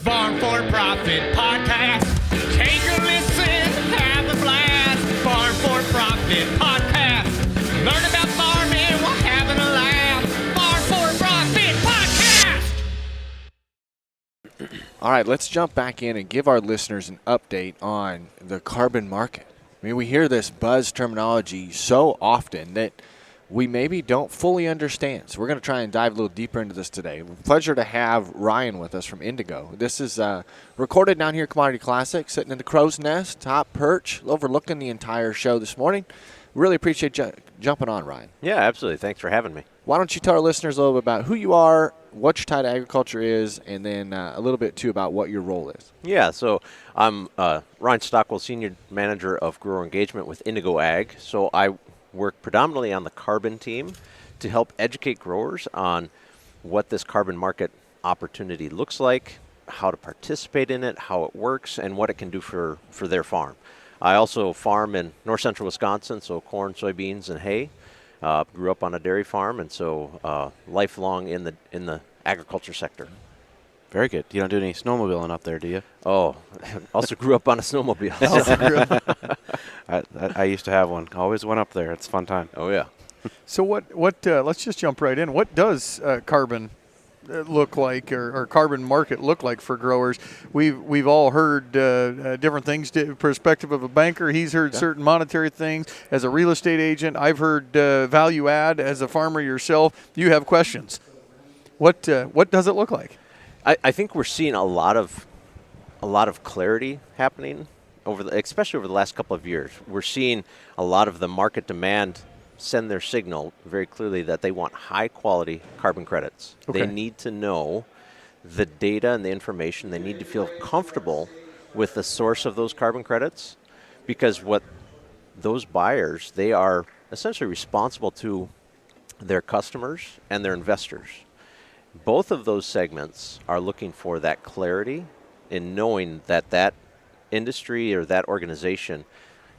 Farm for Profit Podcast. Take a listen, have a blast. Farm for Profit Podcast. Learn about farming while having a laugh. Farm for Profit Podcast. All right, let's jump back in and give our listeners an update on the carbon market. I mean, we hear this buzz terminology so often that we maybe don't fully understand. So we're going to try and dive a little deeper into this today. Pleasure to have Ryan with us from Indigo. This is recorded down here at Commodity Classic, sitting in the crow's nest, top perch, overlooking the entire show this morning. Really appreciate you jumping on, Ryan. Yeah, absolutely. Thanks for having me. Why don't you tell our listeners a little bit about who you are, what your tie to agriculture is, and then a little bit, too, about what your role is. Yeah, so I'm Ryan Stockwell, Senior Manager of Grower Engagement with Indigo Ag. So I work predominantly on the carbon team to help educate growers on what this carbon market opportunity looks like, how to participate in it, how it works, and what it can do for their farm. I also farm in north central Wisconsin, so corn, soybeans, and hay. Grew up on a dairy farm, and so lifelong in the agriculture sector. Very good. You don't do any snowmobiling up there, do you? Oh, also grew up on a snowmobile. I used to have one. Always went up there. It's a fun time. Oh, yeah. So what? Let's just jump right in. What does carbon look like, or carbon market look like for growers? We've all heard different things. Perspective of a banker, he's heard certain monetary things. As a real estate agent, I've heard value add. As a farmer yourself, you have questions. What does it look like? I think we're seeing a lot of clarity happening especially over the last couple of years. We're seeing a lot of the market demand send their signal very clearly that they want high quality carbon credits. Okay. They need to know the data and the information. They need to feel comfortable with the source of those carbon credits, because what those buyers, they are essentially responsible to their customers and their investors. Both of those segments are looking for that clarity in knowing that that industry or that organization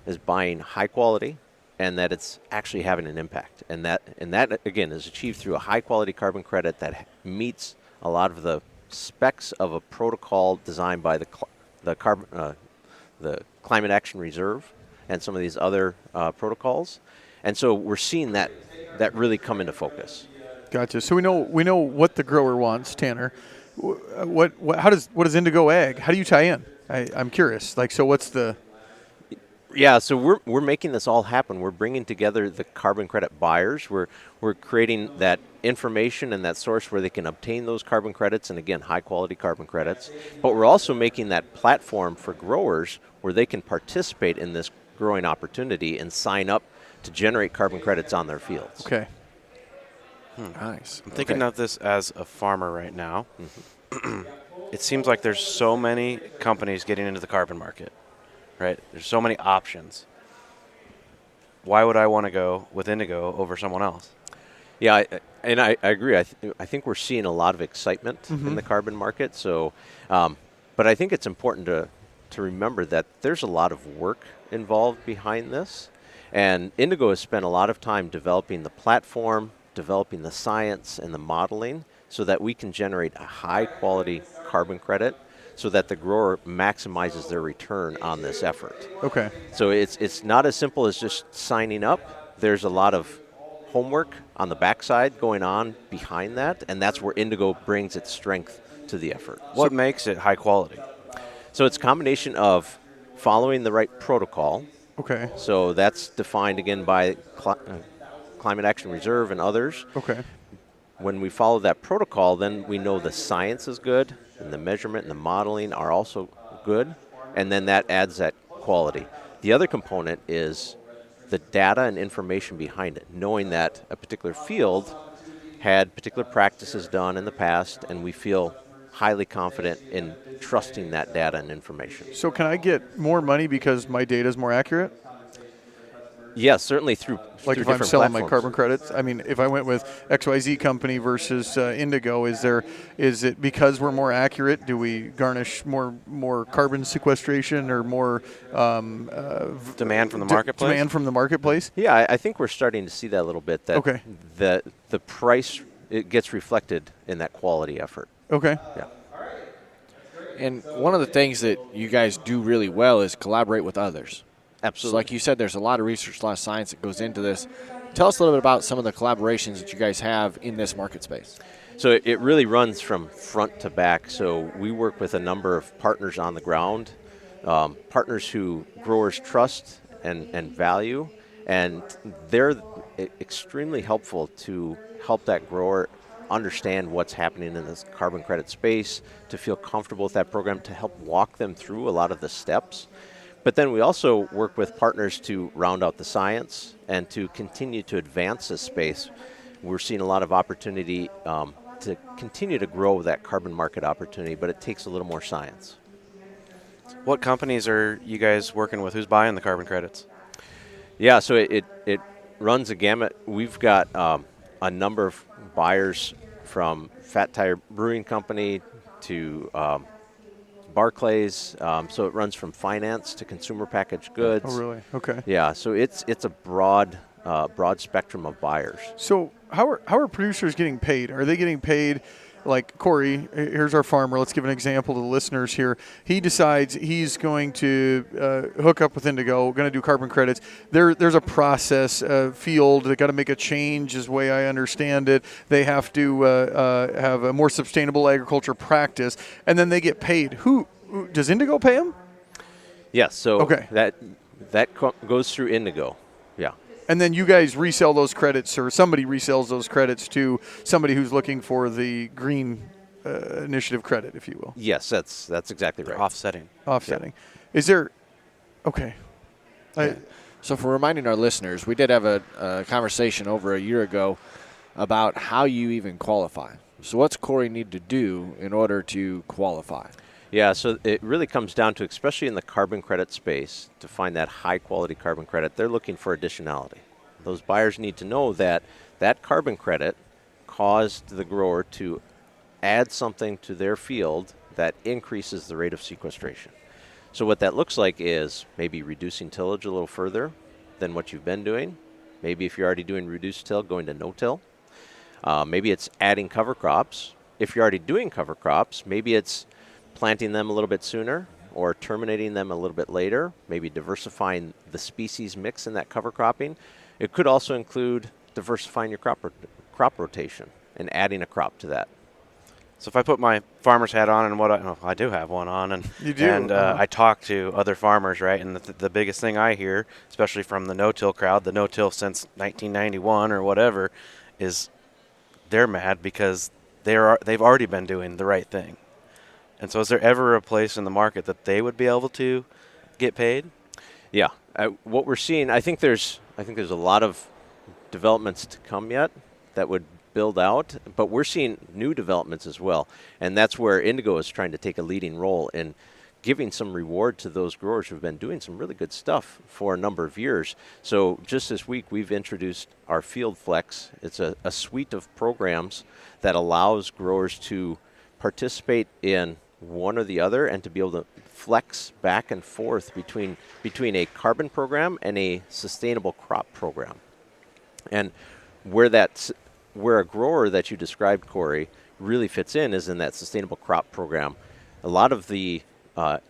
is buying high quality and that it's actually having an impact. And that again is achieved through a high quality carbon credit that meets a lot of the specs of a protocol designed by the Climate Action Reserve and some of these other protocols. And so we're seeing that really come into focus. Gotcha. So we know what the grower wants, Tanner. What does Indigo Ag? How do you tie in? I'm curious. So what's the? Yeah, so we're making this all happen. We're bringing together the carbon credit buyers. We're creating that information and that source where they can obtain those carbon credits, and again, high quality carbon credits. But we're also making that platform for growers where they can participate in this growing opportunity and sign up to generate carbon credits on their fields. Okay. Nice. I'm thinking of this as a farmer right now. Mm-hmm. It seems like there's so many companies getting into the carbon market, right? There's so many options. Why would I want to go with Indigo over someone else? Yeah, I agree. I think we're seeing a lot of excitement in the carbon market. So, but I think it's important to remember that there's a lot of work involved behind this. And Indigo has spent a lot of time developing the platform, developing the science and the modeling so that we can generate a high quality carbon credit so that the grower maximizes their return on this effort. Okay. So it's not as simple as just signing up. There's a lot of homework on the backside going on behind that, and that's where Indigo brings its strength to the effort. What makes it high quality? So it's a combination of following the right protocol. Okay. So that's defined again by Climate Action Reserve and others. Okay. When we follow that protocol, then we know the science is good, and the measurement and the modeling are also good, and then that adds that quality. The other component is the data and information behind it, knowing that a particular field had particular practices done in the past, and we feel highly confident in trusting that data and information. So can I get more money because my data is more accurate? Yes, certainly through Like if I'm selling my carbon credits? I mean, if I went with XYZ company versus Indigo, is it because we're more accurate? Do we garnish more carbon sequestration or more demand from the marketplace? Demand from the marketplace? Yeah, I think we're starting to see that a little bit. That okay. The price, it gets reflected in that quality effort. Okay. Yeah. And one of the things that you guys do really well is collaborate with others. Absolutely. So like you said, there's a lot of research, a lot of science that goes into this. Tell us a little bit about some of the collaborations that you guys have in this market space. So it really runs from front to back. So we work with a number of partners on the ground, partners who growers trust and value, and they're extremely helpful to help that grower understand what's happening in this carbon credit space, to feel comfortable with that program, to help walk them through a lot of the steps. But then we also work with partners to round out the science and to continue to advance this space. We're seeing a lot of opportunity to continue to grow that carbon market opportunity, but it takes a little more science. What companies are you guys working with? Who's buying the carbon credits? Yeah, so it runs a gamut. We've got a number of buyers from Fat Tire Brewing Company to Barclays. So it runs from finance to consumer packaged goods. Oh, really? Okay. Yeah, so it's a broad spectrum of buyers. So how are producers getting paid? Are they getting paid? Like Corey, here's our farmer. Let's give an example to the listeners here. He decides he's going to hook up with Indigo, going to do carbon credits. There's a process, field. They got to make a change, is the way I understand it. They have to have a more sustainable agriculture practice, and then they get paid. Who does Indigo pay them? Yes, so Okay. that goes through Indigo. Yeah. And then you guys resell those credits, or somebody resells those credits to somebody who's looking for the green initiative credit, if you will. Yes, that's exactly right. Offsetting. Offsetting. Is there? Okay. So for reminding our listeners, we did have a conversation over a year ago about how you even qualify. So what's Corey need to do in order to qualify? Yeah, so it really comes down to, especially in the carbon credit space, to find that high quality carbon credit, they're looking for additionality. Those buyers need to know that that carbon credit caused the grower to add something to their field that increases the rate of sequestration. So what that looks like is maybe reducing tillage a little further than what you've been doing. Maybe if you're already doing reduced till, going to no-till. Maybe it's adding cover crops. If you're already doing cover crops, maybe it's planting them a little bit sooner or terminating them a little bit later, maybe diversifying the species mix in that cover cropping. It could also include diversifying your crop rotation and adding a crop to that. So if I put my farmer's hat on, and I do have one on, and You do? and I talk to other farmers, right? And the biggest thing I hear, especially from the no-till crowd, the no-till since 1991 or whatever, is they're mad because they've already been doing the right thing. And so is there ever a place in the market that they would be able to get paid? Yeah, what we're seeing, I think there's a lot of developments to come yet that would build out, but we're seeing new developments as well. And that's where Indigo is trying to take a leading role in giving some reward to those growers who've been doing some really good stuff for a number of years. So just this week, we've introduced our Field Flex. It's a suite of programs that allows growers to participate in one or the other and to be able to flex back and forth between a carbon program and a sustainable crop program. And where a grower that you described, Corey, really fits in is in that sustainable crop program. A lot of the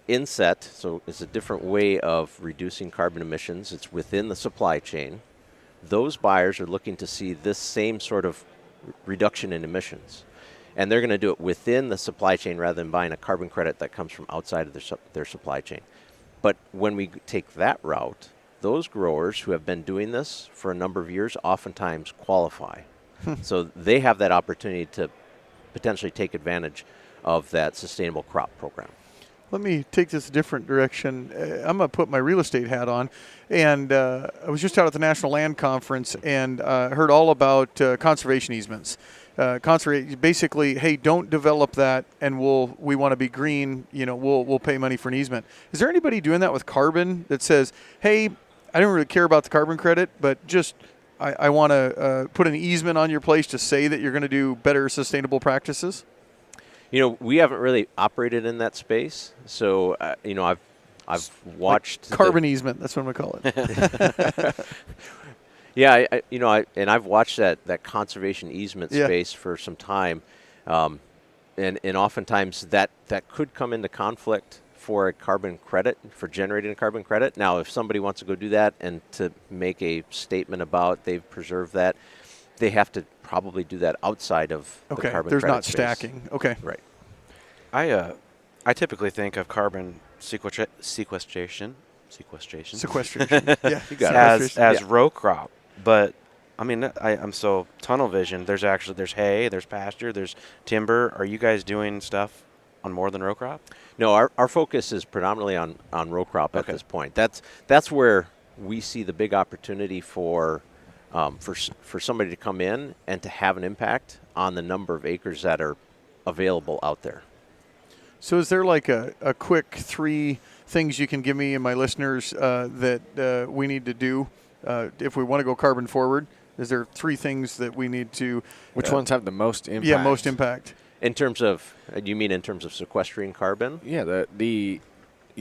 inset, so it's a different way of reducing carbon emissions. It's within the supply chain. Those buyers are looking to see this same sort of reduction in emissions. And they're going to do it within the supply chain rather than buying a carbon credit that comes from outside of their supply chain. But when we take that route, those growers who have been doing this for a number of years oftentimes qualify. So they have that opportunity to potentially take advantage of that sustainable crop program. Let me take this a different direction. I'm going to put my real estate hat on. And I was just out at the National Land Conference and heard all about conservation easements. Basically, hey, don't develop that, and we want to be green. We'll pay money for an easement. Is there anybody doing that with carbon that says, hey, I don't really care about the carbon credit, but just I want to put an easement on your place to say that you're going to do better sustainable practices? We haven't really operated in that space, so I've watched carbon easement. That's what I'm going to call it. Yeah, I've watched that conservation easement space for some time. and oftentimes that could come into conflict for a carbon credit, for generating a carbon credit. Now, if somebody wants to go do that and to make a statement about they've preserved that, they have to probably do that outside of the carbon there's credit not space. stacking. Okay. Right. I typically think of carbon sequestration. Sequestration. Yeah, You got as Yeah. row crop, but I mean, I'm so tunnel vision. There's hay, there's pasture, there's timber. Are you guys doing stuff on more than row crop? No, our focus is predominantly on row crop at Okay. this point. That's where we see the big opportunity for somebody to come in and to have an impact on the number of acres that are available out there. So is there like a quick 3 things you can give me and my listeners that we need to do if we want to go carbon forward? Is there 3 things that we need to? Which ones have the most impact? Yeah, most impact. In terms of, you mean in terms of sequestering carbon? Yeah,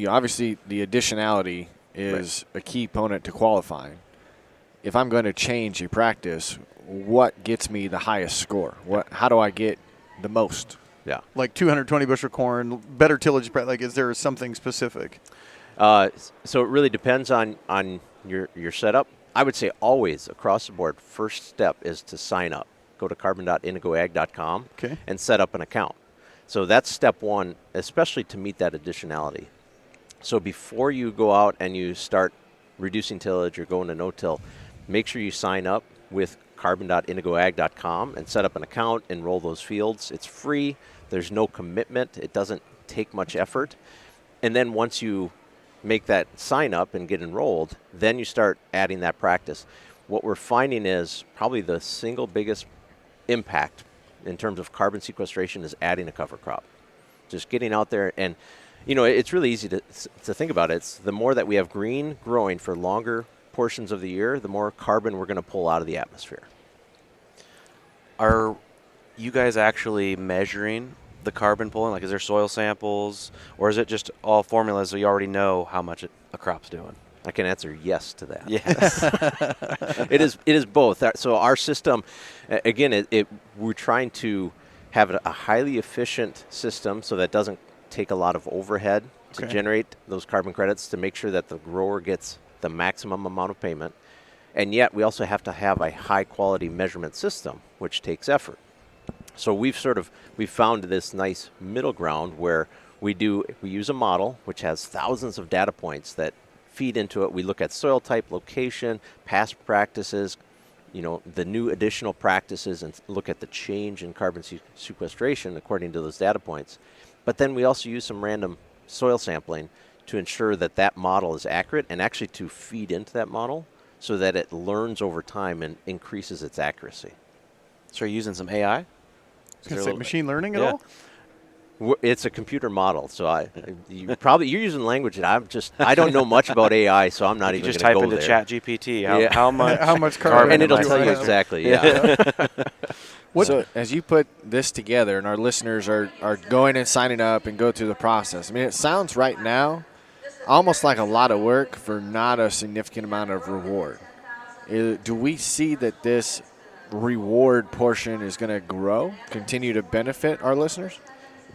obviously the additionality is a key component to qualifying. If I'm going to change a practice, what gets me the highest score? How do I get the most? Yeah. Like 220 bushel corn, better tillage. Like, is there something specific? So it really depends on your setup. I would say always across the board, first step is to sign up. Go to carbon.indigoag.com and set up an account. So that's step 1, especially to meet that additionality. So before you go out and you start reducing tillage or going to no-till, make sure you sign up with carbon.indigoag.com and set up an account, enroll those fields. It's free. There's no commitment. It doesn't take much effort. And then once you make that sign up and get enrolled, then you start adding that practice. What we're finding is probably the single biggest impact in terms of carbon sequestration is adding a cover crop. Just getting out there, and it's really easy to think about it. It's the more that we have green growing for longer portions of the year, the more carbon we're going to pull out of the atmosphere. Are you guys actually measuring the carbon pulling? Like, is there soil samples, or is it just all formulas so you already know how much a crop's doing? I can answer yes to that. Yes. It is both. So our system, again, we're trying to have a highly efficient system so that doesn't take a lot of overhead to generate those carbon credits, to make sure that the grower gets the maximum amount of payment. And yet we also have to have a high quality measurement system, which takes effort. So we've found this nice middle ground where we use a model which has thousands of data points that feed into it. We look at soil type, location, past practices, the new additional practices, and look at the change in carbon sequestration according to those data points. But then we also use some random soil sampling to ensure that model is accurate, and actually to feed into that model so that it learns over time and increases its accuracy. So you're using some AI? I was going to say machine learning at all? It's a computer model, so you're using language that I don't know much about AI, so I'm not even going to go there. You just type into ChatGPT how much carbon and it'll am I tell you having? exactly. Yeah. So as you put this together, and our listeners are going and signing up and go through the process, I mean, it sounds right now almost like a lot of work for not a significant amount of reward. Do we see that this reward portion is going to grow, continue to benefit our listeners?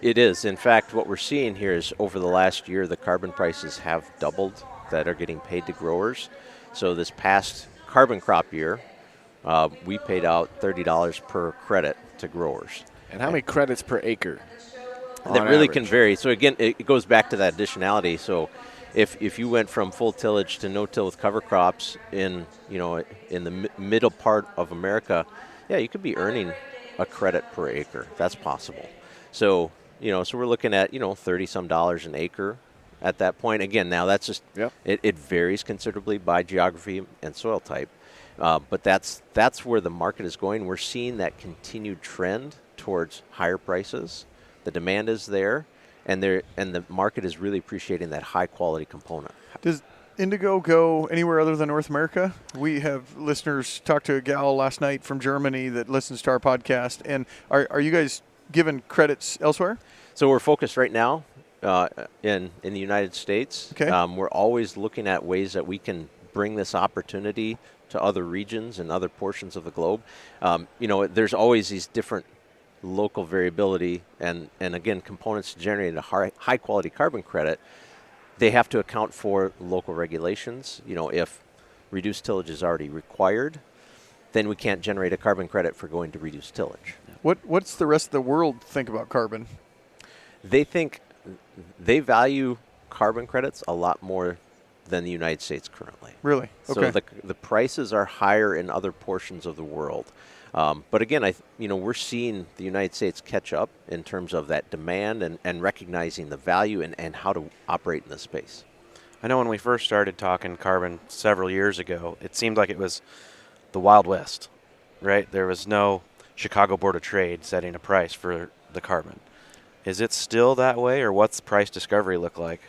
It is. In fact, what we're seeing here is over the last year, the carbon prices have doubled that are getting paid to growers. So this past carbon crop year, we paid out $30 per credit to growers. And how many credits per acre? That really can vary. So again, it goes back to that additionality. So if you went from full tillage to no-till with cover crops in the middle part of America, you could be earning a credit per acre. That's possible. So so we're looking at 30-some dollars an acre at that point. Again, now that's just it varies considerably by geography and soil type, but that's where the market is going. We're seeing that continued trend towards higher prices. The demand is there, and the market is really appreciating that high quality component. Does Indigo go anywhere other than North America? We have listeners. Talked to a gal last night from Germany that listens to our podcast. And are you guys giving credits elsewhere? So we're focused right now in the United States. Okay. We're always looking at ways that we can bring this opportunity to other regions and other portions of the globe. There's always these different local variability and again, components to generate a high quality carbon credit, they have to account for local regulations. If reduced tillage is already required, then we can't generate a carbon credit for going to reduced tillage. What's the rest of the world think about carbon? They value carbon credits a lot more than the United States currently. Really? Okay. So the prices are higher in other portions of the world. But again, we're seeing the United States catch up in terms of that demand and recognizing the value and how to operate in this space. I know when we first started talking carbon several years ago, it seemed like it was the Wild West, right? There was no Chicago Board of Trade setting a price for the carbon. Is it still that way, or what's price discovery look like?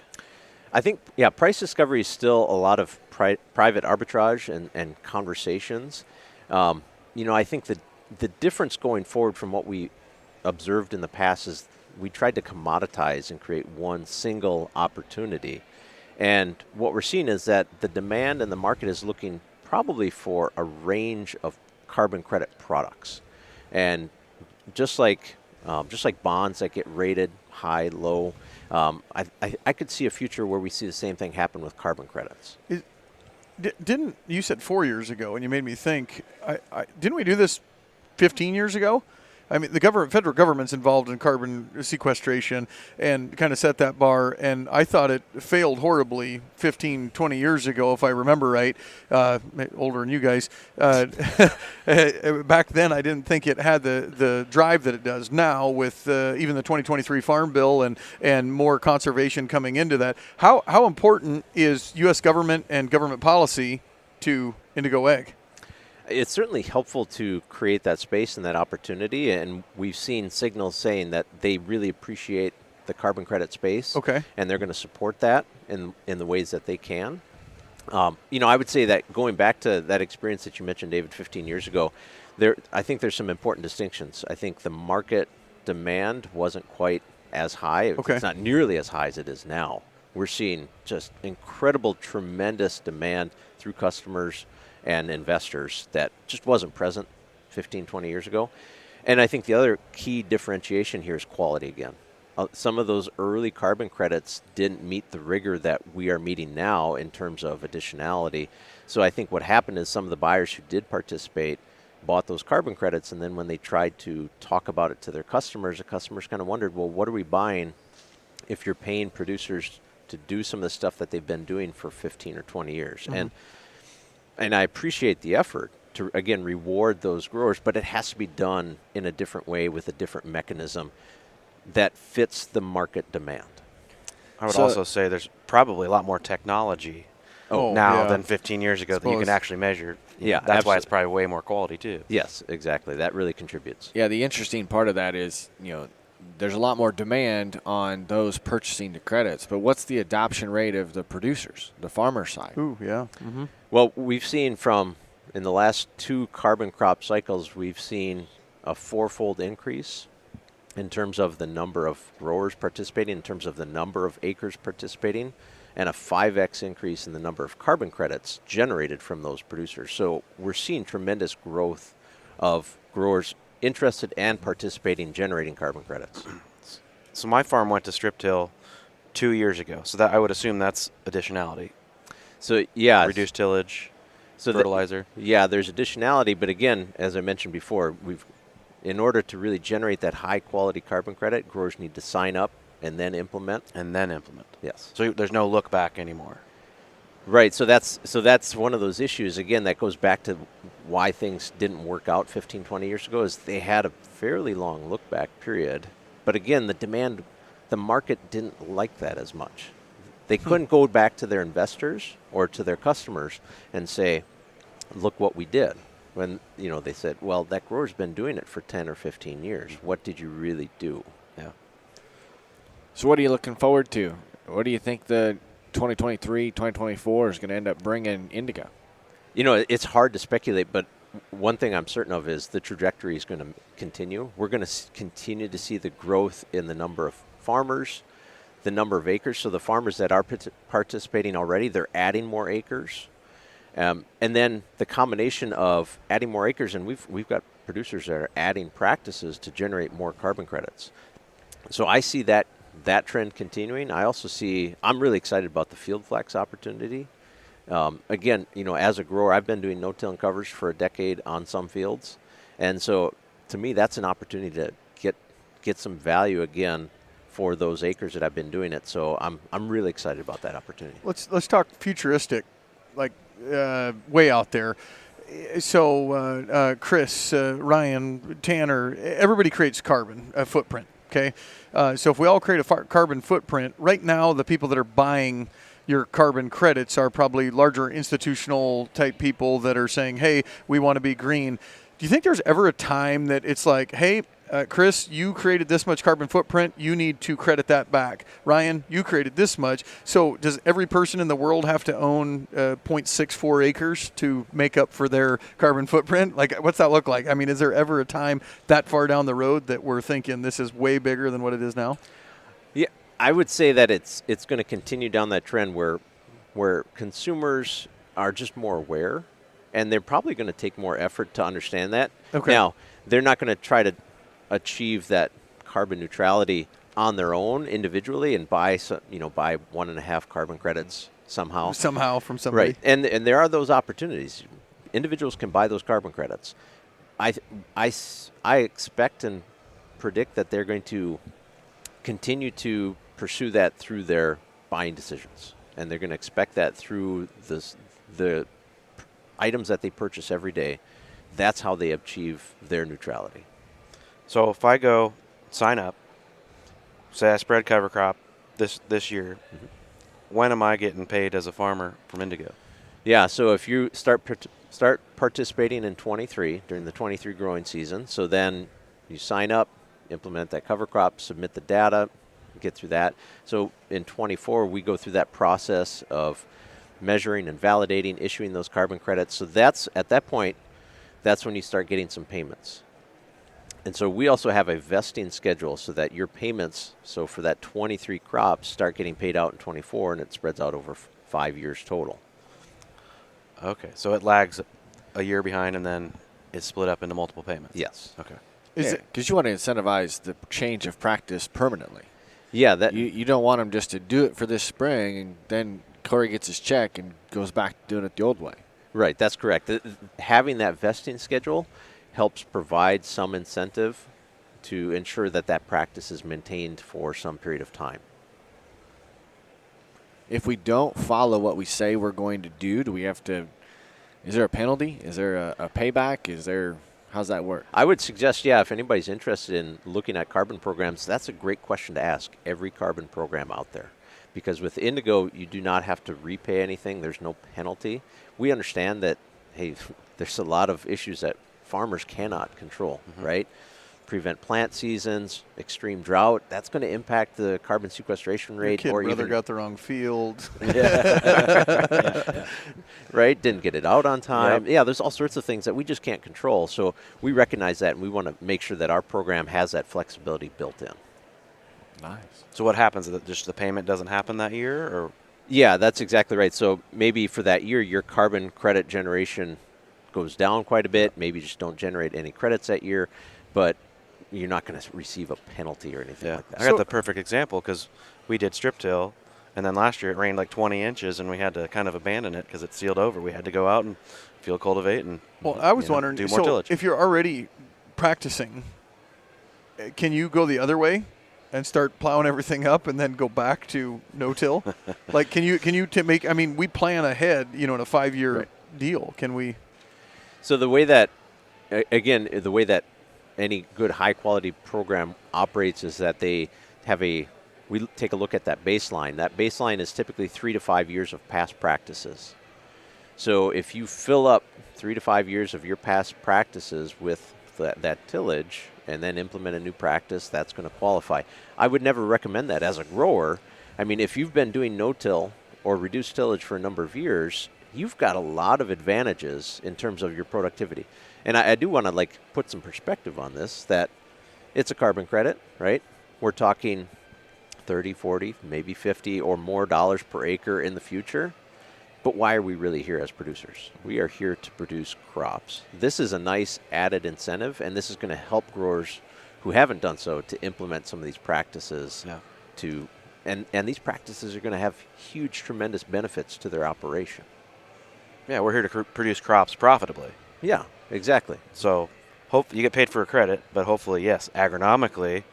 I think, price discovery is still a lot of private arbitrage and conversations. I think the difference going forward from what we observed in the past is we tried to commoditize and create one single opportunity. And what we're seeing is that the demand and the market is looking probably for a range of carbon credit products. And just like bonds that get rated high, low, I could see a future where we see the same thing happen with carbon credits. Didn't you said 4 years ago, and you made me think? Didn't we do this 15 years ago? I mean, the federal government's involved in carbon sequestration and kind of set that bar, and I thought it failed horribly 15, 20 years ago, if I remember right, older than you guys. Back then, I didn't think it had the drive that it does now with even the 2023 Farm Bill and more conservation coming into that. How important is U.S. government and government policy to Indigo Egg? It's certainly helpful to create that space and that opportunity, and we've seen signals saying that they really appreciate the carbon credit space. Okay. And they're going to support that in the ways that they can. I would say that going back to that experience that you mentioned, David, 15 years ago, I think there's some important distinctions. I think the market demand wasn't quite as high. Okay. It's not nearly as high as it is now. We're seeing just incredible, tremendous demand through customers and investors that just wasn't present 15, 20 years ago. And I think the other key differentiation here is quality again. Some of those early carbon credits didn't meet the rigor that we are meeting now in terms of additionality. So I think what happened is some of the buyers who did participate bought those carbon credits, and then when they tried to talk about it to their customers, the customers kind of wondered, well, what are we buying if you're paying producers to do some of the stuff that they've been doing for 15 or 20 years? Mm-hmm. And I appreciate the effort to, again, reward those growers, but it has to be done in a different way with a different mechanism that fits the market demand. I would also say there's probably a lot more technology now than 15 years ago that you can actually measure. Yeah, that's absolutely why it's probably way more quality too. Yes, exactly. That really contributes. Yeah, the interesting part of that is, there's a lot more demand on those purchasing the credits, but what's the adoption rate of the producers, the farmer side? Ooh, yeah. Mm-hmm. Well, we've seen in the last 2 carbon crop cycles, we've seen a 4-fold increase in terms of the number of growers participating, in terms of the number of acres participating, and a 5x increase in the number of carbon credits generated from those producers. So we're seeing tremendous growth of growers interested and participating, generating carbon credits. So my farm went to strip till 2 years ago. So that I would assume that's additionality. So yeah, reduced tillage, so fertilizer. There's additionality, but again, as I mentioned before, in order to really generate that high quality carbon credit, growers need to sign up and then implement. Yes. So there's no look back anymore. Right. So that's one of those issues, again, that goes back to why things didn't work out 15, 20 years ago, is they had a fairly long look back period. But again, the market didn't like that as much. They couldn't go back to their investors or to their customers and say, look what we did. When, they said, well, that grower's been doing it for 10 or 15 years. What did you really do? Yeah. So what are you looking forward to? What do you think the 2023, 2024 is going to end up bringing Indigo? It's hard to speculate, but one thing I'm certain of is the trajectory is going to continue. We're going to continue to see the growth in the number of farmers, the number of acres. So the farmers that are participating already, they're adding more acres. And then the combination of adding more acres, and we've got producers that are adding practices to generate more carbon credits. So I see that trend continuing. I also see, I'm really excited about the Field Flex opportunity. Again, as a grower, I've been doing no-till and coverage for a decade on some fields. And so to me, that's an opportunity to get some value again for those acres that I've been doing it. So I'm really excited about that opportunity. Let's talk futuristic, like way out there. So Chris, Ryan, Tanner, everybody creates carbon footprint. Okay, so if we all create a carbon footprint, right now the people that are buying your carbon credits are probably larger institutional type people that are saying, hey, we want to be green. Do you think there's ever a time that it's like, hey, Chris, you created this much carbon footprint, you need to credit that back. Ryan, you created this much. So does every person in the world have to own 0.64 acres to make up for their carbon footprint? Like, what's that look like? I mean, is there ever a time that far down the road that we're thinking this is way bigger than what it is now? Yeah, I would say that it's going to continue down that trend where consumers are just more aware, and they're probably going to take more effort to understand that. Okay. Now, they're not going to try to achieve that carbon neutrality on their own individually and buy 1.5 carbon credits somehow from somebody. Right, and there are those opportunities. Individuals can buy those carbon credits. I expect and predict that they're going to continue to pursue that through their buying decisions, and they're going to expect that through the items that they purchase every day. That's how they achieve their neutrality. So if I go sign up, say I spread cover crop this year, when am I getting paid as a farmer from Indigo? Yeah, so if you start participating in 23 during the 23 growing season, so then you sign up, implement that cover crop, submit the data, get through that. So in 24, we go through that process of measuring and validating, issuing those carbon credits. So that's at that point, that's when you start getting some payments. And so we also have a vesting schedule so that your payments, so for that 23 crops, start getting paid out in 24, and it spreads out over 5 years total. Okay, so it lags a year behind, and then it's split up into multiple payments. Yes. Okay. Because you want to incentivize the change of practice permanently. Yeah, that You don't want them just to do it for this spring, and then Corey gets his check and goes back to doing it the old way. Right, that's correct. Having that vesting schedule helps provide some incentive to ensure that that practice is maintained for some period of time. If we don't follow what we say we're going to do we have to, is there a penalty? Is there a payback? How's that work? I would suggest, if anybody's interested in looking at carbon programs, that's a great question to ask every carbon program out there. Because with Indigo, you do not have to repay anything. There's no penalty. We understand that, hey, there's a lot of issues that farmers cannot control, right? Prevent plant seasons, extreme drought. That's going to impact the carbon sequestration rate. Your kid brother got the wrong field. Right? Didn't get it out on time. Yep. Yeah, there's all sorts of things that we just can't control. So we recognize that, and we want to make sure that our program has that flexibility built in. Nice. So what happens? That just the payment doesn't happen that year, or? Yeah, that's exactly right. So maybe for that year, your carbon credit generation goes down quite a bit. Maybe you just don't generate any credits that year, but you're not going to receive a penalty or anything like that. I got the perfect example because we did strip till, and then last year it rained like 20 inches, and we had to kind of abandon it because it sealed over. We had to go out and field cultivate and I was wondering, do more tillage. If you're already practicing, can you go the other way and start plowing everything up and then go back to no-till? Like, can you make? I mean, we plan ahead, in a 5-year deal. Can we? So the way that, again, the way that any good high-quality program operates is that we take a look at that baseline. That baseline is typically 3 to 5 years of past practices. So if you fill up 3 to 5 years of your past practices with that tillage and then implement a new practice, that's going to qualify. I would never recommend that as a grower. I mean, if you've been doing no-till or reduced tillage for a number of years, you've got a lot of advantages in terms of your productivity. And I do want to put some perspective on this, that it's a carbon credit, right? We're talking 30, 40, maybe 50 or more dollars per acre in the future. But why are we really here as producers? We are here to produce crops. This is a nice added incentive, and this is going to help growers who haven't done so to implement some of these practices. And these practices are going to have huge, tremendous benefits to their operation. Yeah, we're here to produce crops profitably. Yeah, exactly. So hope you get paid for a credit, but hopefully, yes, agronomically,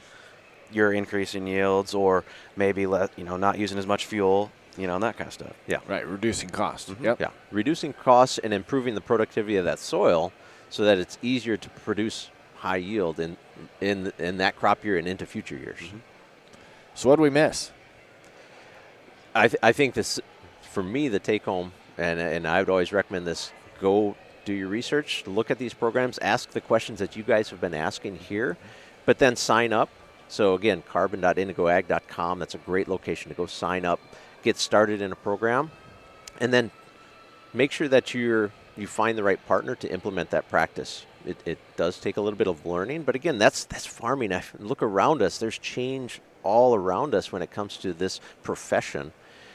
you're increasing yields or maybe not using as much fuel, and that kind of stuff. Yeah. Right, reducing costs. Mm-hmm. Yep. Yeah, reducing costs and improving the productivity of that soil so that it's easier to produce high yield in that crop year and into future years. Mm-hmm. So what do we miss? I think this, for me, the take home, and I would always recommend this, go do your research, look at these programs, ask the questions that you guys have been asking here, but then sign up. So again, carbon.indigoag.com, that's a great location to go sign up, get started in a program, and then make sure that you find the right partner to implement that practice. It does take a little bit of learning, but again, that's farming. Look around us. There's change all around us when it comes to this profession.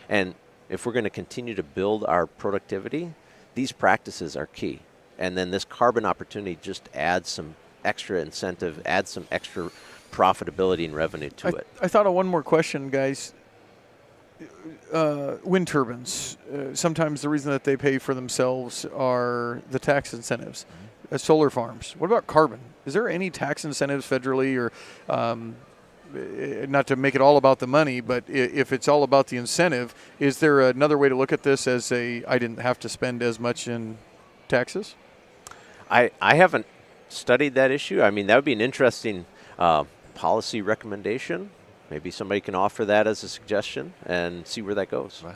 And if we're going to continue to build our productivity, these practices are key. And then this carbon opportunity just adds some extra incentive, adds some extra profitability and revenue to it. I thought of one more question, guys. Wind turbines. Sometimes the reason that they pay for themselves are the tax incentives. Solar farms. What about carbon? Is there any tax incentives federally or not to make it all about the money, but if it's all about the incentive, is there another way to look at this as I didn't have to spend as much in taxes? I haven't studied that issue. I mean, that would be an interesting policy recommendation. Maybe somebody can offer that as a suggestion and see where that goes. Right.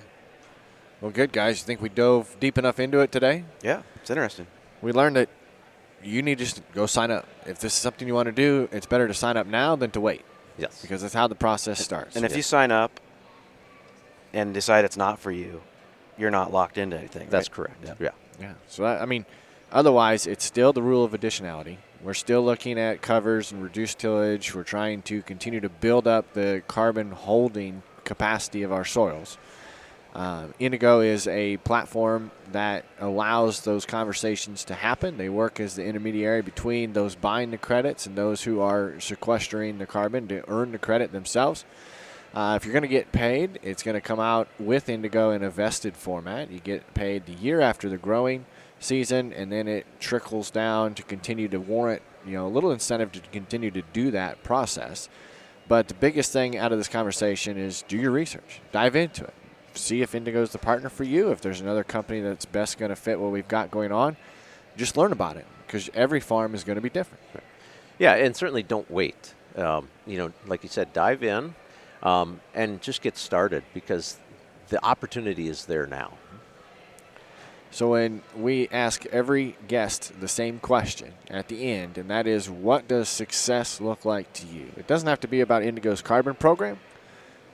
Well, good, guys. You think we dove deep enough into it today? Yeah, it's interesting. We learned that you need to just go sign up. If this is something you want to do, it's better to sign up now than to wait. Yes. Because that's how the process starts. And if you sign up and decide it's not for you, you're not locked into anything. That's right? correct. Yeah. Yeah. So, otherwise, it's still the rule of additionality. We're still looking at covers and reduced tillage. We're trying to continue to build up the carbon holding capacity of our soils. Indigo is a platform that allows those conversations to happen. They work as the intermediary between those buying the credits and those who are sequestering the carbon to earn the credit themselves. If you're going to get paid, it's going to come out with Indigo in a vested format. You get paid the year after the growing season, and then it trickles down to continue to warrant, a little incentive to continue to do that process. But the biggest thing out of this conversation is do your research. Dive into it. See if Indigo is the partner for you. If there's another company that's best going to fit what we've got going on, just learn about it because every farm is going to be different. Yeah, and certainly don't wait. Like you said, dive in and just get started because the opportunity is there now. So when we ask every guest the same question at the end, and that is, what does success look like to you? It doesn't have to be about Indigo's carbon program,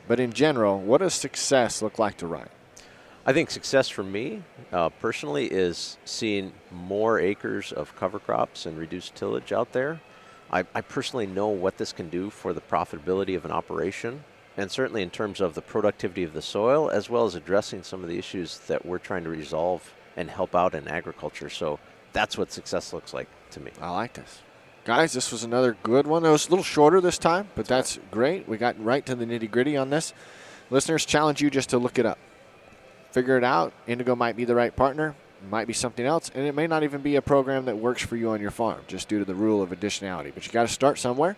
but in general, what does success look like to Ryan? I think success for me, personally, is seeing more acres of cover crops and reduced tillage out there. I personally know what this can do for the profitability of an operation, and certainly in terms of the productivity of the soil, as well as addressing some of the issues that we're trying to resolve and help out in agriculture. So that's what success looks like to me. I like this. Guys, this was another good one. It was a little shorter this time, but that's great. We got right to the nitty-gritty on this. Listeners, challenge you just to look it up. Figure it out. Indigo might be the right partner, might be something else, and it may not even be a program that works for you on your farm, just due to the rule of additionality. But you got to start somewhere,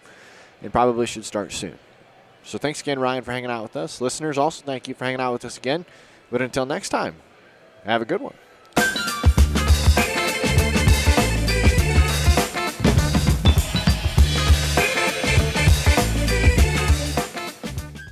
and probably should start soon. So thanks again, Ryan, for hanging out with us. Listeners, also thank you for hanging out with us again. But until next time, have a good one.